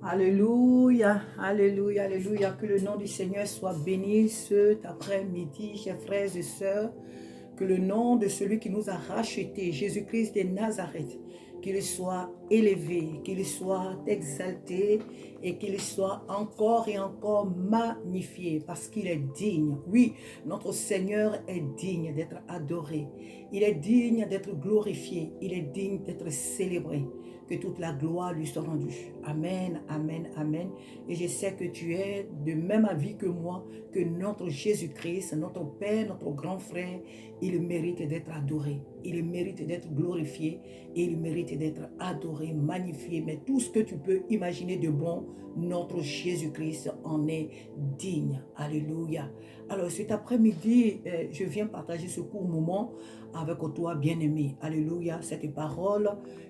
Alléluia, alléluia, alléluia. Que le nom du Seigneur soit béni cet après-midi, chers frères et sœurs. Que le nom de celui qui nous a rachetés, Jésus-Christ de Nazareth, qu'il soit élevé, qu'il soit exalté et qu'il soit encore et encore magnifié parce qu'il est digne. Oui, notre Seigneur est digne d'être adoré. Il est digne d'être glorifié. Il est digne d'être célébré. Que toute la gloire lui soit rendue. Amen, amen, amen. Et je sais que tu es de même avis que moi, que notre Jésus-Christ, notre Père, notre grand frère, il mérite d'être adoré, il mérite d'être glorifié, il mérite d'être adoré, magnifié. Mais tout ce que tu peux imaginer de bon, notre Jésus-Christ en est digne. Alléluia. Alors cet après-midi, je viens partager ce court moment avec toi, bien-aimé. Alléluia. Cette parole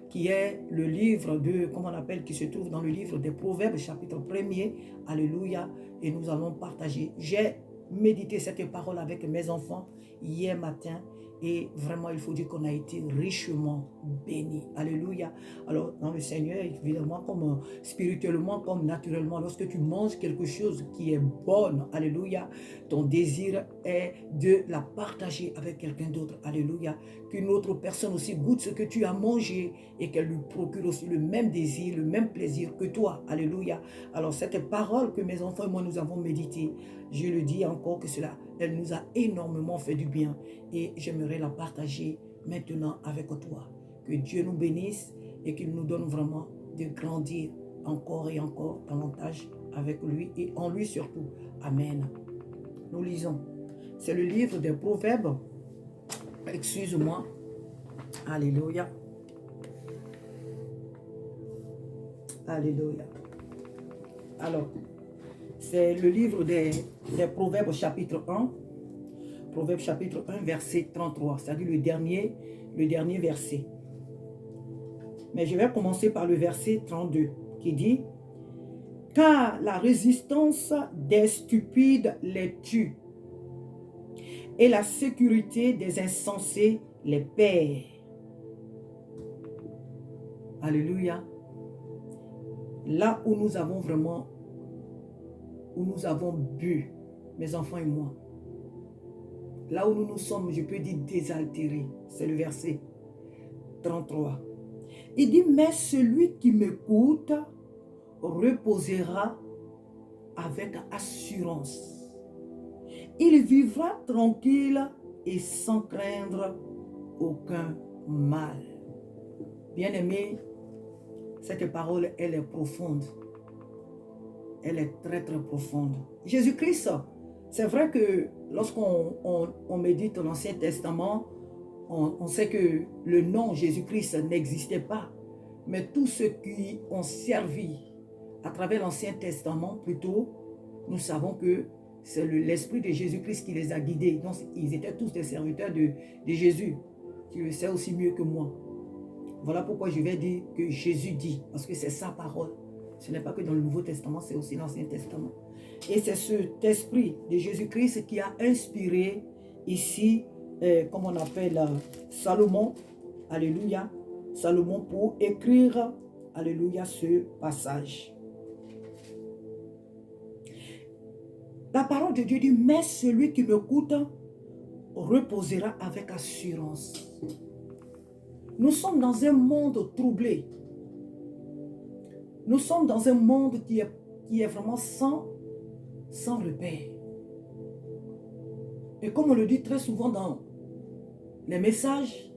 qui est le livre de, comment on appelle, qui se trouve dans le livre des Proverbes, chapitre 1er. Alléluia. Et nous allons partager. J'ai médité cette parole avec mes enfants hier matin et vraiment il faut dire qu'on a été richement bénis. Alléluia. Alors dans le Seigneur, évidemment, comme spirituellement, comme naturellement, lorsque tu manges quelque chose qui est bonne, alléluia, ton désir est de la partager avec quelqu'un d'autre. Alléluia. Qu'une autre personne aussi goûte ce que tu as mangé et qu'elle lui procure aussi le même désir, le même plaisir que toi. Alléluia. Alors cette parole que mes enfants et moi nous avons médité, je le dis encore que cela, elle nous a énormément fait du bien et j'aimerais la partager maintenant avec toi. Que Dieu nous bénisse et qu'il nous donne vraiment de grandir encore et encore davantage avec lui et en lui surtout. Amen. Nous lisons. C'est le livre des Proverbes. Excuse-moi. Alléluia. Alléluia. Alors, c'est le livre des Proverbes chapitre 1. Proverbes chapitre 1, verset 33. C'est-à-dire le dernier verset. Mais je vais commencer par le verset 32 qui dit « Car la résistance des stupides les tue et la sécurité des insensés les perd. » Alléluia. Là où nous avons vraiment, où nous avons bu, mes enfants et moi, là où nous nous sommes, je peux dire désaltérés, c'est le verset 33. Il dit, mais celui qui m'écoute reposera avec assurance. Il vivra tranquille et sans craindre aucun mal. Bien-aimé, cette parole, elle est profonde. Elle est très, très profonde. Jésus-Christ, c'est vrai que lorsqu'on médite l'Ancien Testament, on sait que le nom Jésus-Christ n'existait pas. Mais tous ceux qui ont servi à travers l'Ancien Testament, plutôt, nous savons que c'est l'Esprit de Jésus-Christ qui les a guidés. Donc, ils étaient tous des serviteurs de Jésus. Tu le sais aussi mieux que moi. Voilà pourquoi je vais dire que Jésus dit, parce que c'est sa parole. Ce n'est pas que dans le Nouveau Testament, c'est aussi l'Ancien Testament. Et c'est cet esprit de Jésus-Christ qui a inspiré ici, comme on appelle Salomon, alléluia, Salomon pour écrire, alléluia, ce passage. La parole de Dieu dit, mais celui qui m'écoute reposera avec assurance. Nous sommes dans un monde troublé. Nous sommes dans un monde qui est vraiment sans repère. Et comme on le dit très souvent dans les messages,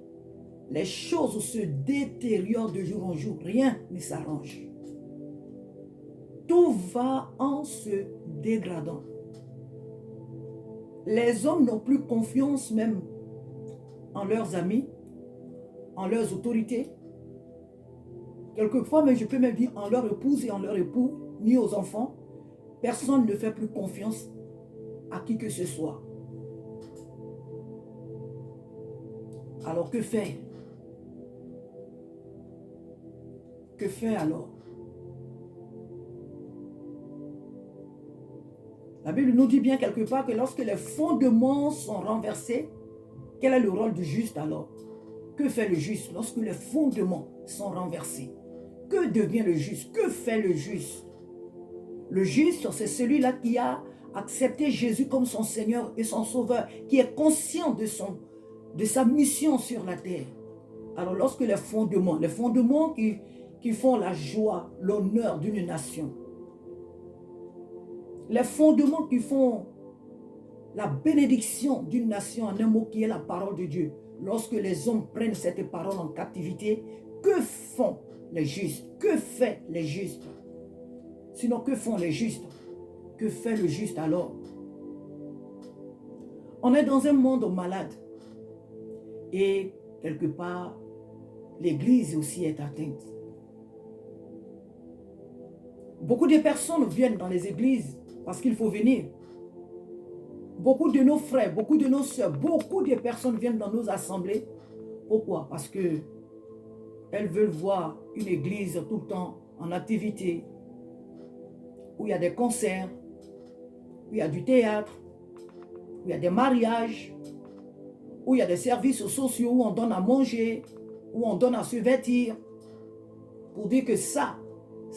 les choses se détériorent de jour en jour. Rien ne s'arrange. Tout va en se dégradant. Les hommes n'ont plus confiance même en leurs amis, en leurs autorités. Quelquefois, mais je peux même dire en leur épouse et en leur époux, ni aux enfants. Personne ne fait plus confiance à qui que ce soit. Alors que faire? Que faire alors? La Bible nous dit bien quelque part que lorsque les fondements sont renversés, quel est le rôle du juste alors? Que fait le juste lorsque les fondements sont renversés? Que devient le juste? Que fait le juste Le juste, c'est celui-là qui a accepté Jésus comme son Seigneur et son Sauveur, qui est conscient de sa mission sur la terre. Alors lorsque les fondements qui font la joie, l'honneur d'une nation, les fondements qui font la bénédiction d'une nation, en un mot qui est la parole de Dieu, lorsque les hommes prennent cette parole en captivité, que font les justes? Que fait les justes? Sinon, que font les justes? Que fait le juste alors? On est dans un monde malade. Et quelque part, l'Église aussi est atteinte. Beaucoup de personnes viennent dans les églises parce qu'il faut venir. Beaucoup de nos frères, beaucoup de nos soeurs, beaucoup de personnes viennent dans nos assemblées. Pourquoi? Parce que elles veulent voir une église tout le temps en activité, où il y a des concerts, où il y a du théâtre, où il y a des mariages, où il y a des services sociaux, où on donne à manger, où on donne à se vêtir, pour dire que ça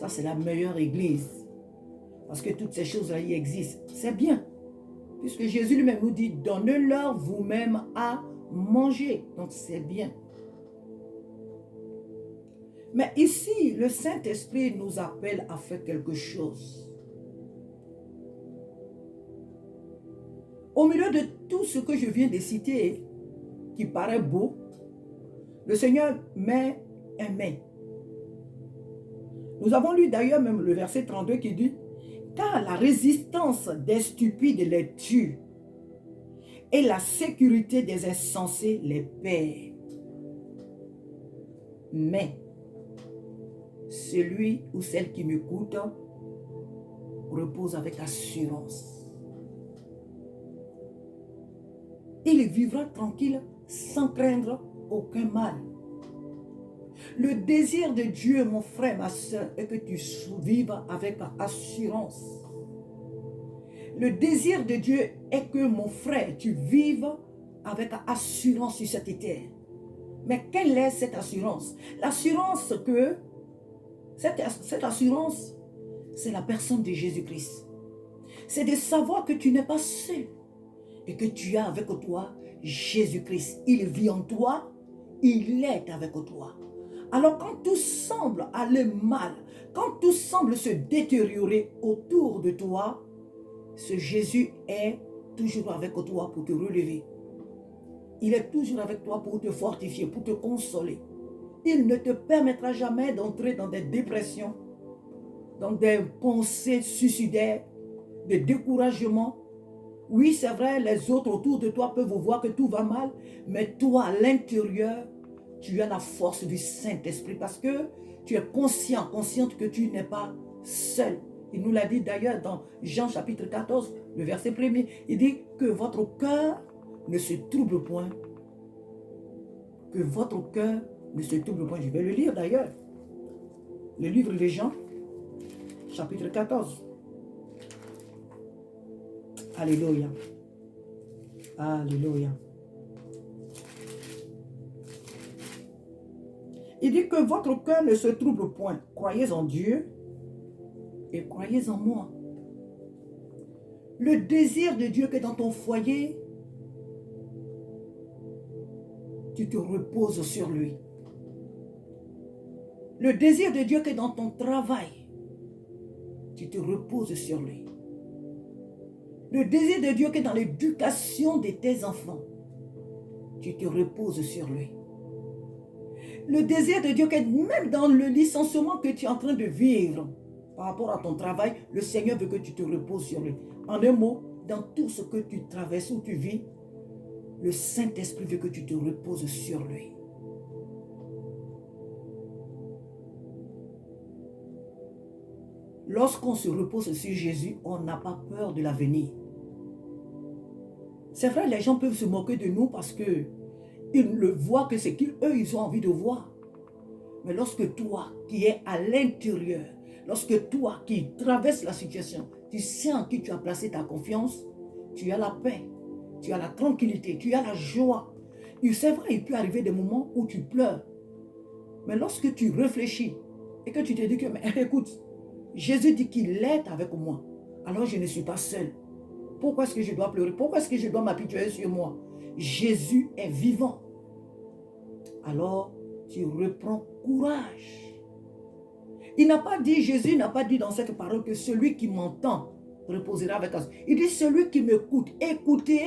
c'est la meilleure église. Parce que toutes ces choses-là y existent. C'est bien. Puisque Jésus lui-même nous dit, donnez-leur vous-même à manger. Donc c'est bien. Mais ici, le Saint-Esprit nous appelle à faire quelque chose. Au milieu de tout ce que je viens de citer, qui paraît beau, le Seigneur met un mais. Nous avons lu d'ailleurs même le verset 32 qui dit, car la résistance des stupides les tue et la sécurité des insensés les perd. Mais celui ou celle qui m'écoute repose avec assurance. Il vivra tranquille sans craindre aucun mal. Le désir de Dieu, mon frère, ma soeur, est que tu vives avec assurance. Le désir de Dieu est que, mon frère, tu vives avec assurance sur cette terre. Mais quelle est cette assurance? L'assurance que, cette assurance, c'est la personne de Jésus-Christ. C'est de savoir que tu n'es pas seul et que tu as avec toi Jésus-Christ. Il vit en toi, il est avec toi. Alors quand tout semble aller mal, quand tout semble se détériorer autour de toi, ce Jésus est toujours avec toi pour te relever. Il est toujours avec toi pour te fortifier, pour te consoler. Il ne te permettra jamais d'entrer dans des dépressions, dans des pensées suicidaires, des découragements. Oui, c'est vrai, les autres autour de toi peuvent voir que tout va mal, mais toi, à l'intérieur, tu as la force du Saint-Esprit parce que tu es consciente que tu n'es pas seul. Il nous l'a dit d'ailleurs dans Jean chapitre 14, le verset 1er. Il dit que votre cœur ne se trouble point. Que votre cœur ne se trouble point. Je vais le lire d'ailleurs. Le livre de Jean, chapitre 14. Alléluia. Alléluia. Il dit que votre cœur ne se trouble point. Croyez en Dieu et croyez en moi. Le désir de Dieu qui est dans ton foyer, tu te reposes sur lui. Le désir de Dieu qui est dans ton travail, tu te reposes sur lui. Le désir de Dieu qui est dans l'éducation de tes enfants, tu te reposes sur lui. Le désir de Dieu qui est même dans le licenciement que tu es en train de vivre par rapport à ton travail, le Seigneur veut que tu te reposes sur lui. En un mot, dans tout ce que tu traverses ou tu vis, le Saint-Esprit veut que tu te reposes sur lui. Lorsqu'on se repose sur Jésus, on n'a pas peur de l'avenir. C'est vrai, les gens peuvent se moquer de nous parce que ils ne voient que ce qu'eux, ils ont envie de voir. Mais lorsque toi, qui es à l'intérieur, lorsque toi, qui traverses la situation, tu sais en qui tu as placé ta confiance, tu as la paix, tu as la tranquillité, tu as la joie. C'est vrai, il peut arriver des moments où tu pleures. Mais lorsque tu réfléchis et que tu te dis que, mais écoute, Jésus dit qu'il est avec moi. Alors je ne suis pas seul. Pourquoi est-ce que je dois pleurer? Pourquoi est-ce que je dois m'apitoyer sur moi? Jésus est vivant. Alors, tu reprends courage. Il n'a pas dit, Jésus n'a pas dit dans cette parole que celui qui m'entend reposera avec us. Il dit celui qui m'écoute. Écouter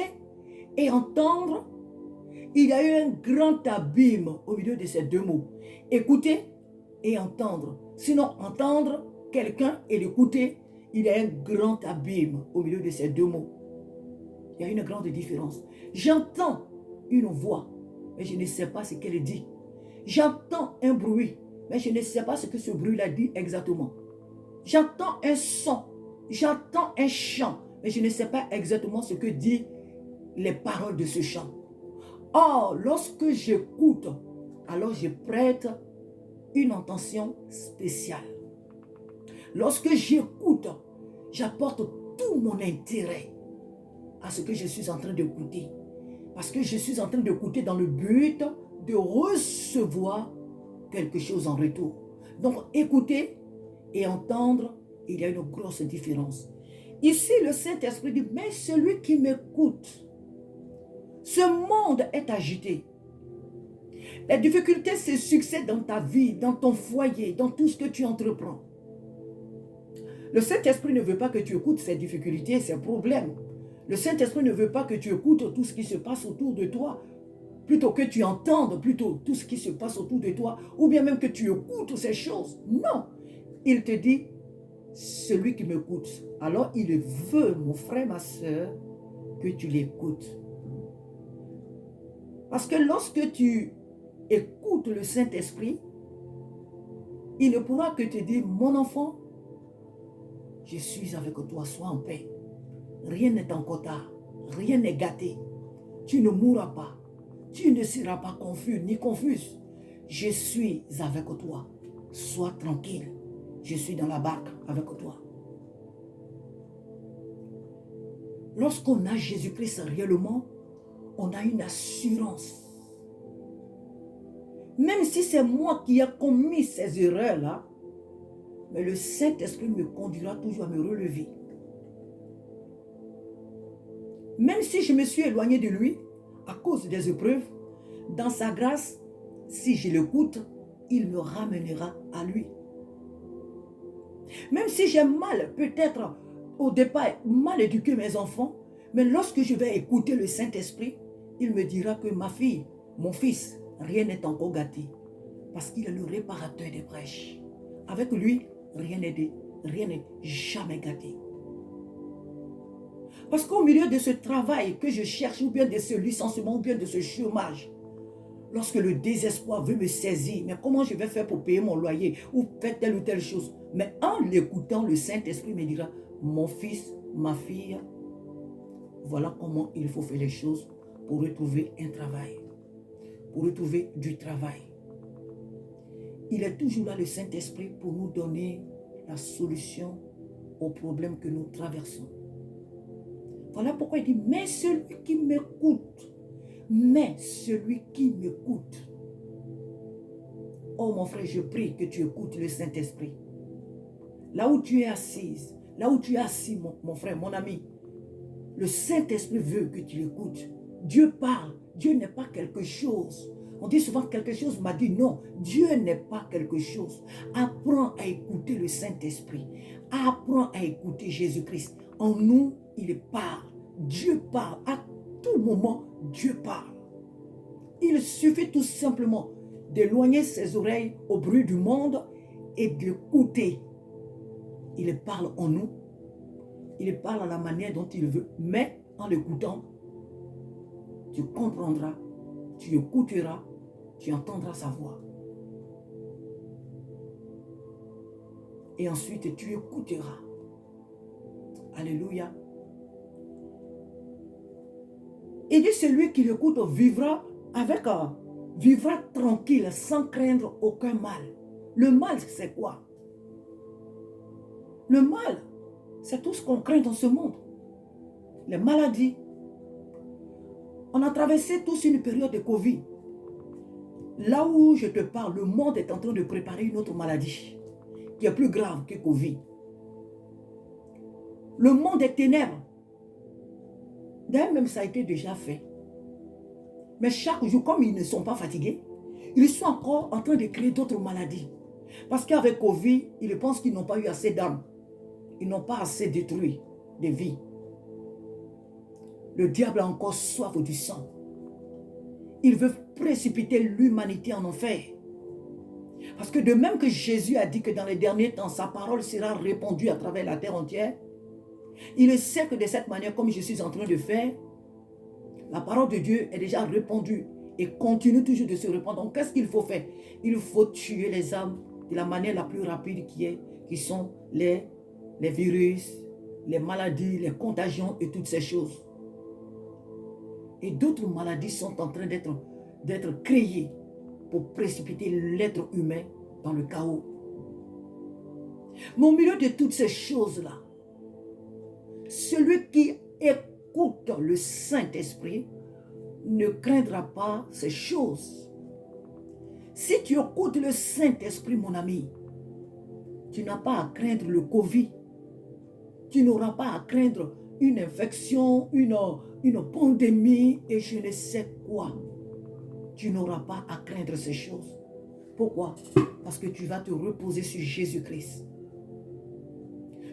et entendre. Il y a eu un grand abîme au milieu de ces deux mots. Écouter et entendre. Sinon, entendre quelqu'un et l'écouter, il y a un grand abîme au milieu de ces deux mots. Il y a une grande différence. J'entends une voix, mais je ne sais pas ce qu'elle dit. J'entends un bruit, mais je ne sais pas ce que ce bruit-là dit exactement. J'entends un son, j'entends un chant, mais je ne sais pas exactement ce que disent les paroles de ce chant. Or, lorsque j'écoute, alors je prête une attention spéciale. Lorsque j'écoute, j'apporte tout mon intérêt à ce que je suis en train d'écouter. Parce que je suis en train d'écouter dans le but de recevoir quelque chose en retour. Donc, écouter et entendre, il y a une grosse différence. Ici, le Saint-Esprit dit, mais celui qui m'écoute, ce monde est agité. Les difficultés se succèdent dans ta vie, dans ton foyer, dans tout ce que tu entreprends. Le Saint-Esprit ne veut pas que tu écoutes ces difficultés, ces problèmes. Le Saint-Esprit ne veut pas que tu écoutes tout ce qui se passe autour de toi, plutôt que tu entendes plutôt tout ce qui se passe autour de toi, ou bien même que tu écoutes ces choses. Non, il te dit, celui qui m'écoute. Alors il veut, mon frère, ma soeur, que tu l'écoutes. Parce que lorsque tu écoutes le Saint-Esprit, il ne pourra que te dire, mon enfant, je suis avec toi, sois en paix. Rien n'est encore tard, rien n'est gâté. Tu ne mourras pas, tu ne seras pas confus ni confuse. Je suis avec toi, sois tranquille. Je suis dans la barque avec toi. Lorsqu'on a Jésus-Christ réellement, on a une assurance. Même si c'est moi qui ai commis ces erreurs-là, mais le Saint-Esprit me conduira toujours à me relever. Même si je me suis éloigné de lui à cause des épreuves, dans sa grâce, si je l'écoute, il me ramènera à lui. Même si j'ai mal, peut-être au départ, mal éduqué mes enfants, mais lorsque je vais écouter le Saint-Esprit, il me dira que ma fille, mon fils, rien n'est encore gâté. Parce qu'il est le réparateur des brèches. Avec lui, rien n'est jamais gâté. Parce qu'au milieu de ce travail que je cherche, ou bien de ce licenciement, ou bien de ce chômage, lorsque le désespoir veut me saisir, mais comment je vais faire pour payer mon loyer, ou faire telle ou telle chose, mais en l'écoutant, le Saint-Esprit me dira, mon fils, ma fille, voilà comment il faut faire les choses pour retrouver un travail, pour retrouver du travail. Il est toujours là, le Saint-Esprit, pour nous donner la solution aux problèmes que nous traversons. Voilà pourquoi il dit, mais celui qui m'écoute, mais celui qui m'écoute. Oh mon frère, je prie que tu écoutes le Saint-Esprit. Là où tu es assise, là où tu es assis, mon frère, mon ami, le Saint-Esprit veut que tu l'écoutes. Dieu parle, Dieu n'est pas quelque chose. On dit souvent quelque chose m'a dit non, Dieu n'est pas quelque chose. Apprends à écouter le Saint-Esprit. Apprends à écouter Jésus-Christ. En nous, il parle. Dieu parle. À tout moment, Dieu parle. Il suffit tout simplement d'éloigner ses oreilles au bruit du monde et d'écouter. Il parle en nous. Il parle à la manière dont il veut. Mais en l'écoutant, tu comprendras, tu écouteras, tu entendras sa voix. Et ensuite, tu écouteras. Alléluia. Il dit, celui qui l'écoute vivra tranquille, sans craindre aucun mal. Le mal, c'est quoi? Le mal, c'est tout ce qu'on craint dans ce monde. Les maladies. On a traversé tous une période de Covid. Là où je te parle, le monde est en train de préparer une autre maladie qui est plus grave que Covid. Le monde des ténèbres. D'ailleurs, même ça a été déjà fait. Mais chaque jour, comme ils ne sont pas fatigués, ils sont encore en train de créer d'autres maladies. Parce qu'avec Covid, ils pensent qu'ils n'ont pas eu assez d'âmes. Ils n'ont pas assez détruit des vies. Le diable a encore soif du sang. Il veut précipiter l'humanité en enfer. Parce que de même que Jésus a dit que dans les derniers temps, sa parole sera répandue à travers la terre entière, il sait que de cette manière, comme je suis en train de faire, la parole de Dieu est déjà répandue et continue toujours de se répandre. Donc, qu'est-ce qu'il faut faire? Il faut tuer les âmes de la manière la plus rapide qui sont les virus, les maladies, les contagions et toutes ces choses. Et d'autres maladies sont en train d'être créées pour précipiter l'être humain dans le chaos. Mais au milieu de toutes ces choses-là, celui qui écoute le Saint-Esprit ne craindra pas ces choses. Si tu écoutes le Saint-Esprit, mon ami, tu n'as pas à craindre le Covid. Tu n'auras pas à craindre une infection, une pandémie et je ne sais quoi. Tu n'auras pas à craindre ces choses. Pourquoi? Parce que tu vas te reposer sur Jésus-Christ.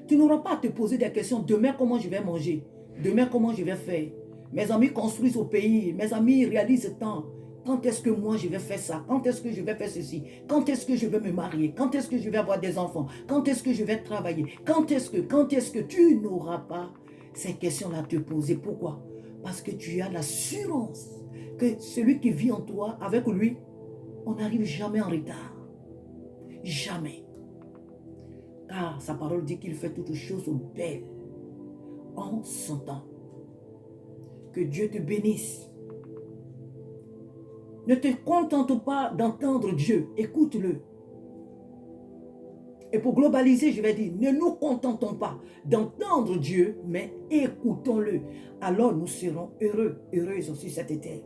Tu n'auras pas à te poser des questions. Demain, comment je vais manger? Demain, comment je vais faire? Mes amis construisent au pays. Mes amis réalisent tant. Quand est-ce que moi je vais faire ça? Quand est-ce que je vais faire ceci? Quand est-ce que je vais me marier? Quand est-ce que je vais avoir des enfants? Quand est-ce que je vais travailler? Quand est-ce que tu n'auras pas ces questions-là à te poser? Pourquoi? Parce que tu as l'assurance que celui qui vit en toi, avec lui, on n'arrive jamais en retard. Jamais. Car sa parole dit qu'il fait toutes choses belles en son temps. Que Dieu te bénisse. Ne te contente pas d'entendre Dieu, écoute-le. Et pour globaliser, je vais dire, ne nous contentons pas d'entendre Dieu, mais écoutons-le. Alors nous serons heureux, heureuses sur cette terre.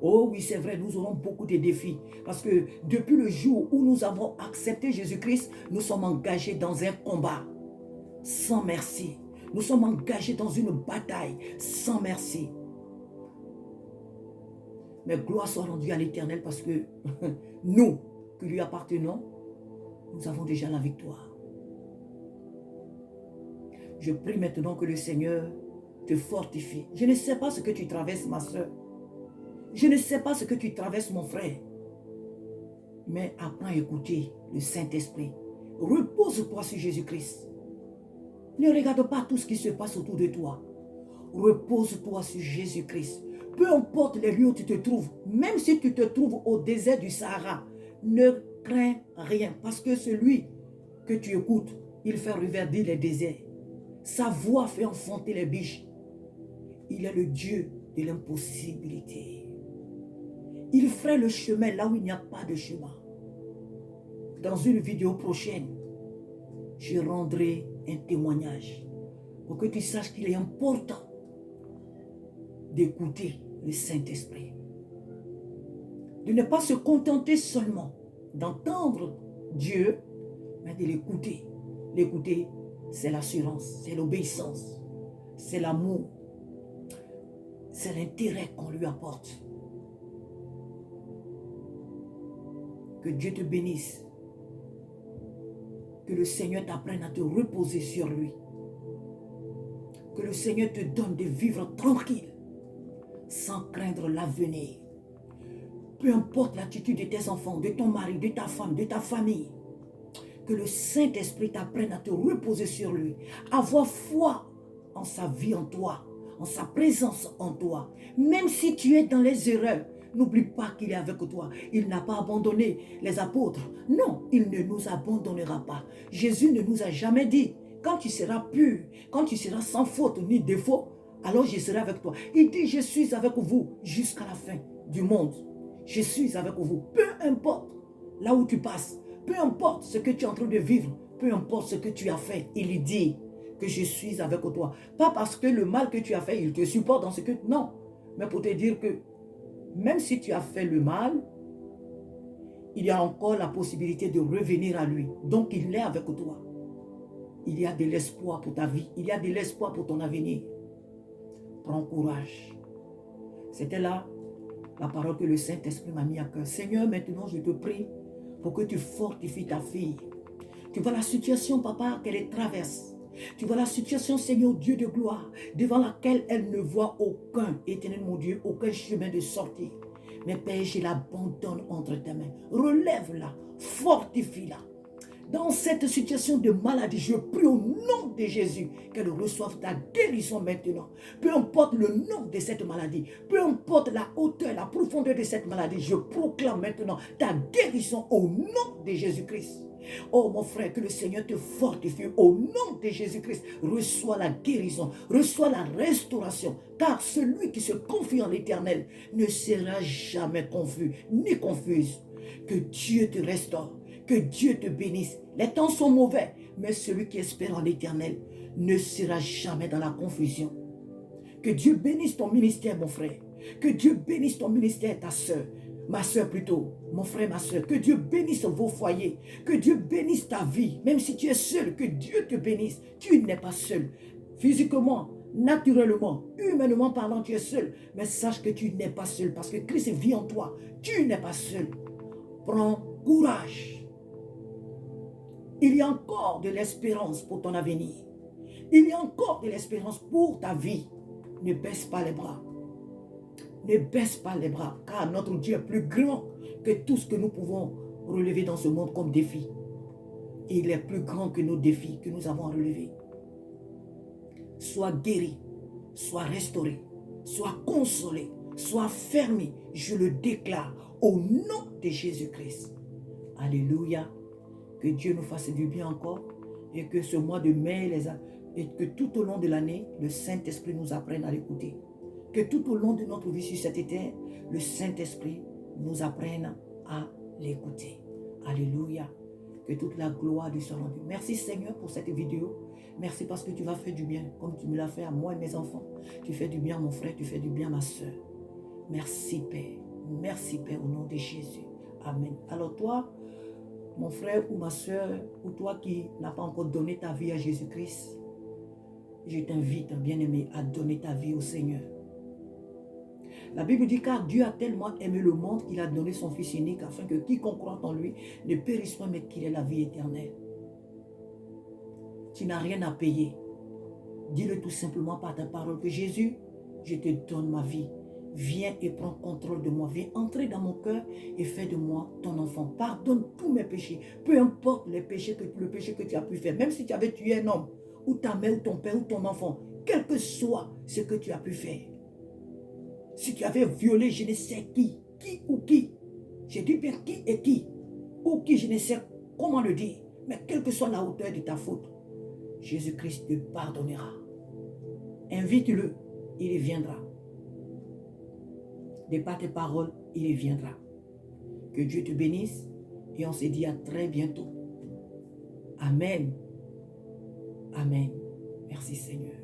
Oh oui, c'est vrai, nous aurons beaucoup de défis. Parce que depuis le jour où nous avons accepté Jésus-Christ, nous sommes engagés dans un combat sans merci. Nous sommes engagés dans une bataille sans merci. Mais gloire soit rendue à l'Éternel parce que nous, qui lui appartenons, nous avons déjà la victoire. Je prie maintenant que le Seigneur te fortifie. Je ne sais pas ce que tu traverses, ma soeur. Je ne sais pas ce que tu traverses, mon frère. Mais apprends à écouter le Saint-Esprit. Repose-toi sur Jésus-Christ. Ne regarde pas tout ce qui se passe autour de toi. Repose-toi sur Jésus-Christ. Peu importe les lieux où tu te trouves, même si tu te trouves au désert du Sahara, ne crains rien. Parce que celui que tu écoutes, il fait reverdir les déserts. Sa voix fait enfanter les biches. Il est le Dieu de l'impossibilité. Il ferait le chemin là où il n'y a pas de chemin. Dans une vidéo prochaine, je rendrai un témoignage pour que tu saches qu'il est important d'écouter le Saint-Esprit. De ne pas se contenter seulement d'entendre Dieu, mais de l'écouter. L'écouter, c'est l'assurance, c'est l'obéissance, c'est l'amour, c'est l'intérêt qu'on lui apporte. Que Dieu te bénisse. Que le Seigneur t'apprenne à te reposer sur lui. Que le Seigneur te donne de vivre tranquille, sans craindre l'avenir. Peu importe l'attitude de tes enfants, de ton mari, de ta femme, de ta famille. Que le Saint-Esprit t'apprenne à te reposer sur lui. Avoir foi en sa vie en toi, en sa présence en toi. Même si tu es dans les erreurs, n'oublie pas qu'il est avec toi. Il n'a pas abandonné les apôtres. Non, il ne nous abandonnera pas. Jésus ne nous a jamais dit, quand tu seras pur, quand tu seras sans faute ni défaut, alors je serai avec toi. Il dit, je suis avec vous jusqu'à la fin du monde. Je suis avec vous. Peu importe là où tu passes, peu importe ce que tu es en train de vivre, peu importe ce que tu as fait, il dit que je suis avec toi. Pas parce que le mal que tu as fait, il te supporte dans ce que... Non, mais pour te dire que même si tu as fait le mal, il y a encore la possibilité de revenir à lui. Donc, il est avec toi. Il y a de l'espoir pour ta vie. Il y a de l'espoir pour ton avenir. Prends courage. C'était là la parole que le Saint-Esprit m'a mis à cœur. Seigneur, maintenant je te prie pour que tu fortifies ta fille. Tu vois la situation, papa, qu'elle traverse. Tu vois la situation, Seigneur Dieu de gloire, devant laquelle elle ne voit aucun, éternel mon Dieu, aucun chemin de sortie. Mais Père, je l'abandonne entre tes mains. Relève-la, fortifie-la. Dans cette situation de maladie, je prie au nom de Jésus qu'elle reçoive ta guérison maintenant. Peu importe le nom de cette maladie, peu importe la hauteur, la profondeur de cette maladie, je proclame maintenant ta guérison au nom de Jésus-Christ. Oh mon frère, que le Seigneur te fortifie au nom de Jésus-Christ. Reçois la guérison, reçois la restauration. Car celui qui se confie en l'Éternel ne sera jamais confus ni confuse. Que Dieu te restaure, que Dieu te bénisse. Les temps sont mauvais, mais celui qui espère en l'Éternel ne sera jamais dans la confusion. Que Dieu bénisse ton ministère, mon frère. Que Dieu bénisse ton ministère, ta soeur. Ma soeur plutôt, mon frère, ma soeur, que Dieu bénisse vos foyers, que Dieu bénisse ta vie, même si tu es seul, que Dieu te bénisse. Tu n'es pas seul. Physiquement, naturellement, humainement parlant, tu es seul. Mais sache que tu n'es pas seul parce que Christ vit en toi. Tu n'es pas seul. Prends courage. Il y a encore de l'espérance pour ton avenir. Il y a encore de l'espérance pour ta vie. Ne baisse pas les bras. Ne baisse pas les bras, car notre Dieu est plus grand que tout ce que nous pouvons relever dans ce monde comme défi. Il est plus grand que nos défis que nous avons à relever. Sois guéri, sois restauré, sois consolé, sois fermé. Je le déclare au nom de Jésus-Christ. Alléluia. Que Dieu nous fasse du bien encore et que ce mois de mai et que tout au long de l'année, le Saint-Esprit nous apprenne à l'écouter. Que tout au long de notre vie sur cette terre, le Saint-Esprit nous apprenne à l'écouter. Alléluia. Que toute la gloire lui soit rendue. Merci Seigneur pour cette vidéo. Merci parce que tu vas faire du bien, comme tu me l'as fait à moi et mes enfants. Tu fais du bien à mon frère, tu fais du bien à ma soeur. Merci Père. Merci Père au nom de Jésus. Amen. Alors toi, mon frère ou ma soeur, ou toi qui n'as pas encore donné ta vie à Jésus-Christ, je t'invite, bien-aimé, à donner ta vie au Seigneur. La Bible dit car Dieu a tellement aimé le monde qu'il a donné son Fils unique afin que quiconque croit en lui ne périsse pas mais qu'il ait la vie éternelle. Tu n'as rien à payer. Dis-le tout simplement par ta parole que Jésus, je te donne ma vie. Viens et prends contrôle de moi. Viens entrer dans mon cœur et fais de moi ton enfant. Pardonne tous mes péchés. Peu importe le péché que tu as pu faire. Même si tu avais tué un homme, ou ta mère, ou ton père, ou ton enfant. Quel que soit ce que tu as pu faire. Si tu avais violé je ne sais qui ou qui. J'ai dit bien qui et qui. Ou qui je ne sais comment le dire. Mais quelle que soit la hauteur de ta faute, Jésus-Christ te pardonnera. Invite-le, il viendra. De par tes paroles, il viendra. Que Dieu te bénisse et on se dit à très bientôt. Amen. Amen. Merci Seigneur.